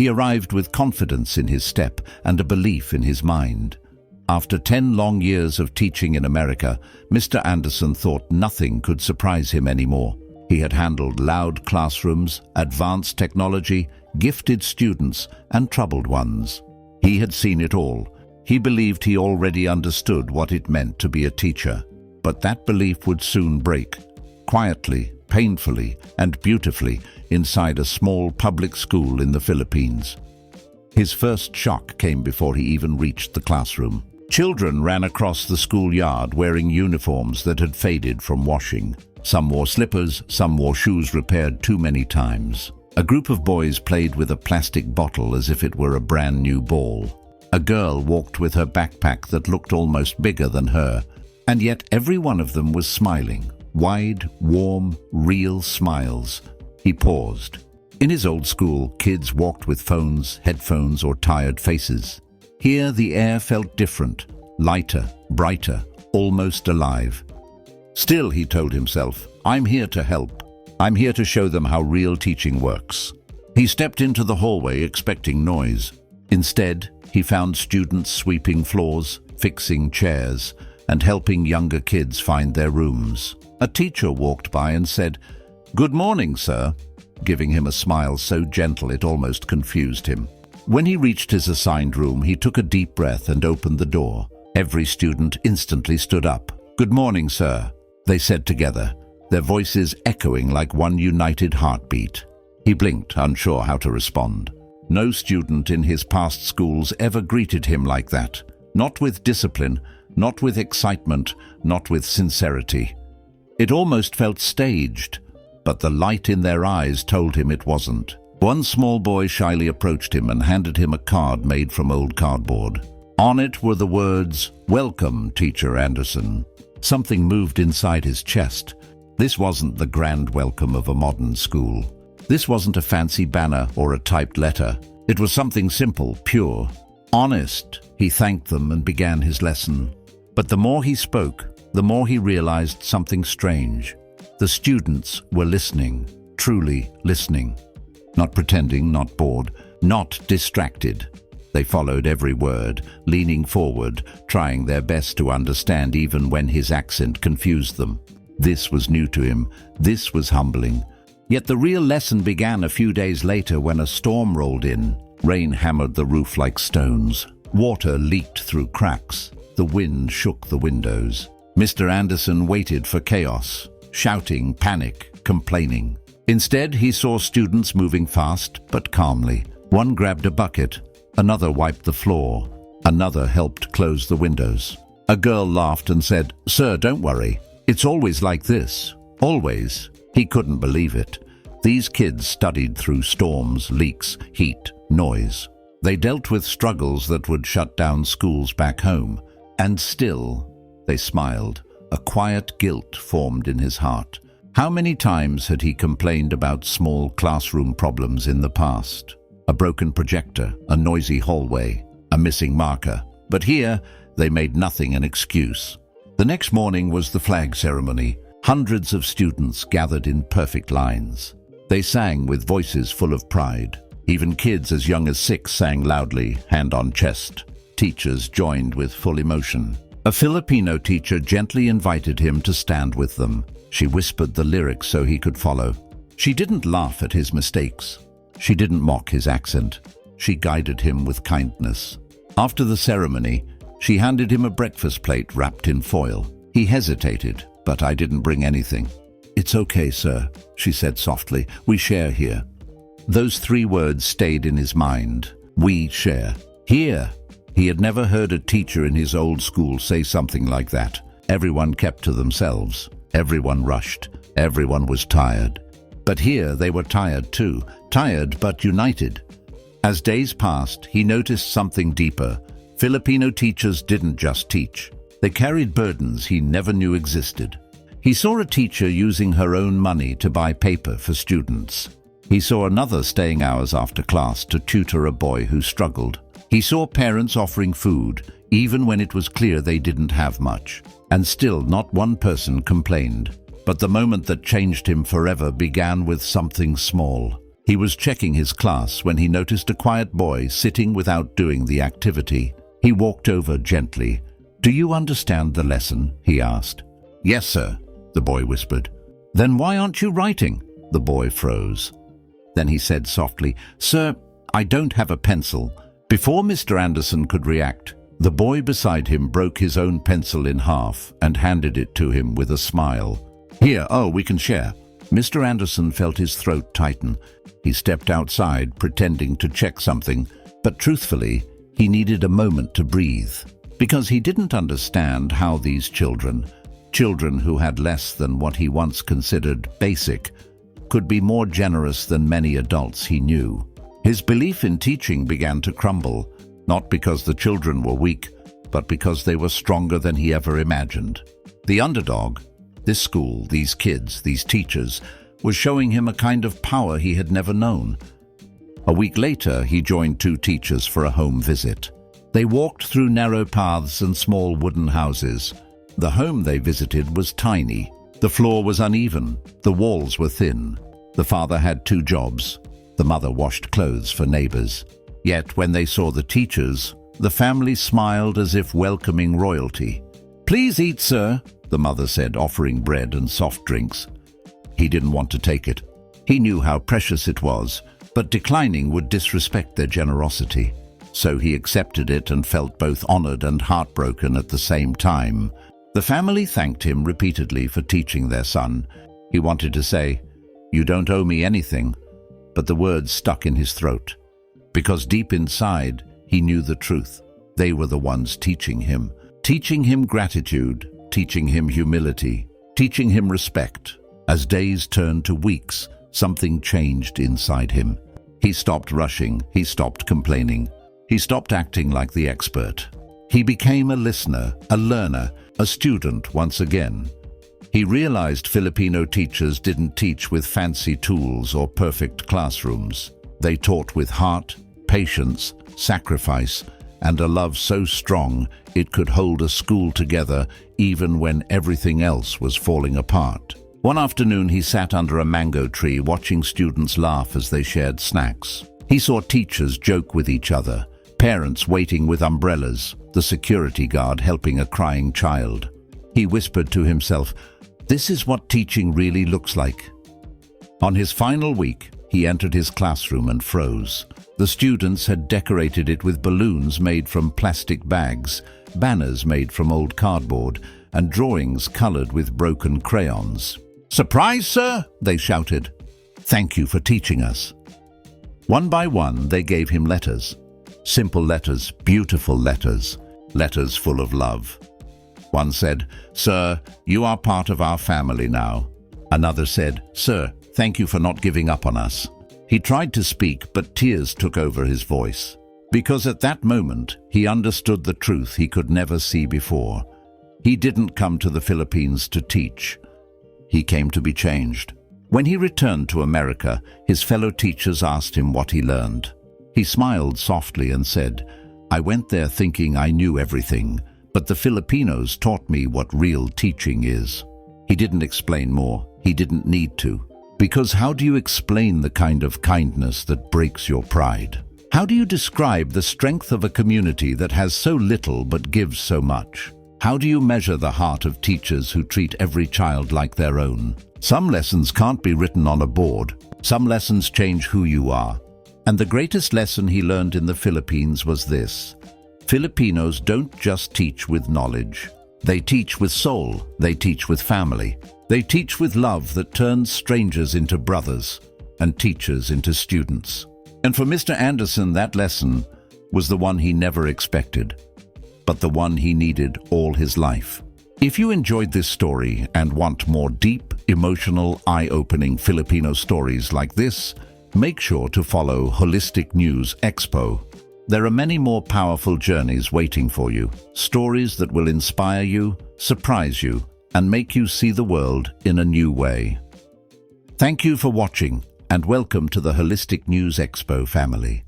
He arrived with confidence in his step and a belief in his mind. After 10 long years of teaching in America, Mr. Anderson thought nothing could surprise him anymore. He had handled loud classrooms, advanced technology, gifted students, and troubled ones. He had seen it all. He believed he already understood what it meant to be a teacher. But that belief would soon break, quietly, painfully, and beautifully, inside a small public school in the Philippines. His first shock came before he even reached the classroom. Children ran across the schoolyard wearing uniforms that had faded from washing. Some wore slippers, some wore shoes repaired too many times. A group of boys played with a plastic bottle as if it were a brand new ball. A girl walked with her backpack that looked almost bigger than her, and yet every one of them was smiling. Wide, warm, real smiles. He paused. In his old school, kids walked with phones, headphones, or tired faces. Here, the air felt different, lighter, brighter, almost alive. Still, he told himself, I'm here to help. I'm here to show them how real teaching works. He stepped into the hallway expecting noise. Instead, he found students sweeping floors, fixing chairs, and helping younger kids find their rooms. A teacher walked by and said, "Good morning, sir," giving him a smile so gentle it almost confused him. When he reached his assigned room, he took a deep breath and opened the door. Every student instantly stood up. "Good morning, sir," they said together, their voices echoing like one united heartbeat. He blinked, unsure how to respond. No student in his past schools ever greeted him like that. Not with discipline, not with excitement, not with sincerity. It almost felt staged, but the light in their eyes told him it wasn't. One small boy shyly approached him and handed him a card made from old cardboard. On it were the words, "Welcome, Teacher Anderson." Something moved inside his chest. This wasn't the grand welcome of a modern school. This wasn't a fancy banner or a typed letter. It was something simple, pure, honest. He thanked them and began his lesson. But the more he spoke, the more he realized something strange. The students were listening, truly listening. Not pretending, not bored, not distracted. They followed every word, leaning forward, trying their best to understand even when his accent confused them. This was new to him. This was humbling. Yet the real lesson began a few days later when a storm rolled in. Rain hammered the roof like stones. Water leaked through cracks. The wind shook the windows. Mr. Anderson waited for chaos, shouting, panic, complaining. Instead, he saw students moving fast but calmly. One grabbed a bucket, another wiped the floor, another helped close the windows. A girl laughed and said, "Sir, don't worry. It's always like this. Always." He couldn't believe it. These kids studied through storms, leaks, heat, noise. They dealt with struggles that would shut down schools back home. And still, they smiled. A quiet guilt formed in his heart. How many times had he complained about small classroom problems in the past? A broken projector, a noisy hallway, a missing marker. But here, they made nothing an excuse. The next morning was the flag ceremony. Hundreds of students gathered in perfect lines. They sang with voices full of pride. Even kids as young as 6 sang loudly, hand on chest. Teachers joined with full emotion. A Filipino teacher gently invited him to stand with them. She whispered the lyrics so he could follow. She didn't laugh at his mistakes. She didn't mock his accent. She guided him with kindness. After the ceremony, she handed him a breakfast plate wrapped in foil. He hesitated, "But I didn't bring anything." "It's okay, sir," she said softly. "We share here." Those 3 words stayed in his mind. We share. Here. He had never heard a teacher in his old school say something like that. Everyone kept to themselves. Everyone rushed. Everyone was tired. But here they were tired too. Tired but united. As days passed, he noticed something deeper. Filipino teachers didn't just teach. They carried burdens he never knew existed. He saw a teacher using her own money to buy paper for students. He saw another staying hours after class to tutor a boy who struggled. He saw parents offering food, even when it was clear they didn't have much. And still not one person complained. But the moment that changed him forever began with something small. He was checking his class when he noticed a quiet boy sitting without doing the activity. He walked over gently. "Do you understand the lesson?" he asked. "Yes, sir," the boy whispered. "Then why aren't you writing?" The boy froze. Then he said softly, "Sir, I don't have a pencil." Before Mr. Anderson could react, the boy beside him broke his own pencil in half and handed it to him with a smile. "Here, we can share." Mr. Anderson felt his throat tighten. He stepped outside, pretending to check something, but truthfully, he needed a moment to breathe. Because he didn't understand how these children who had less than what he once considered basic, could be more generous than many adults he knew. His belief in teaching began to crumble, not because the children were weak, but because they were stronger than he ever imagined. The underdog, this school, these kids, these teachers, was showing him a kind of power he had never known. A week later, he joined 2 teachers for a home visit. They walked through narrow paths and small wooden houses. The home they visited was tiny. The floor was uneven. The walls were thin. The father had 2 jobs. The mother washed clothes for neighbors. Yet when they saw the teachers, the family smiled as if welcoming royalty. "Please eat, sir," the mother said, offering bread and soft drinks. He didn't want to take it. He knew how precious it was, but declining would disrespect their generosity. So he accepted it and felt both honored and heartbroken at the same time. The family thanked him repeatedly for teaching their son. He wanted to say, "You don't owe me anything," but the words stuck in his throat. Because deep inside, he knew the truth. They were the ones teaching him gratitude, teaching him humility, teaching him respect. As days turned to weeks, something changed inside him. He stopped rushing, he stopped complaining, he stopped acting like the expert. He became a listener, a learner, a student once again. He realized Filipino teachers didn't teach with fancy tools or perfect classrooms. They taught with heart, patience, sacrifice, and a love so strong it could hold a school together even when everything else was falling apart. One afternoon he sat under a mango tree watching students laugh as they shared snacks. He saw teachers joke with each other, parents waiting with umbrellas, the security guard helping a crying child. He whispered to himself, "This is what teaching really looks like." On his final week, he entered his classroom and froze. The students had decorated it with balloons made from plastic bags, banners made from old cardboard, and drawings colored with broken crayons. "Surprise, sir!" they shouted. "Thank you for teaching us." One by one, they gave him letters. Simple letters, beautiful letters, letters full of love. One said, "Sir, you are part of our family now." Another said, "Sir, thank you for not giving up on us." He tried to speak, but tears took over his voice. Because at that moment, he understood the truth he could never see before. He didn't come to the Philippines to teach. He came to be changed. When he returned to America, his fellow teachers asked him what he learned. He smiled softly and said, "I went there thinking I knew everything, but the Filipinos taught me what real teaching is." He didn't explain more. He didn't need to. Because how do you explain the kind of kindness that breaks your pride? How do you describe the strength of a community that has so little but gives so much? How do you measure the heart of teachers who treat every child like their own? Some lessons can't be written on a board. Some lessons change who you are. And the greatest lesson he learned in the Philippines was this: Filipinos don't just teach with knowledge. They teach with soul. They teach with family. They teach with love that turns strangers into brothers and teachers into students. And for Mr. Anderson, that lesson was the one he never expected, but the one he needed all his life. If you enjoyed this story and want more deep, emotional, eye-opening Filipino stories like this, make sure to follow Holistic News Expo. There are many more powerful journeys waiting for you, stories that will inspire you, surprise you, and make you see the world in a new way. Thank you for watching, and welcome to the Holistic News Expo family.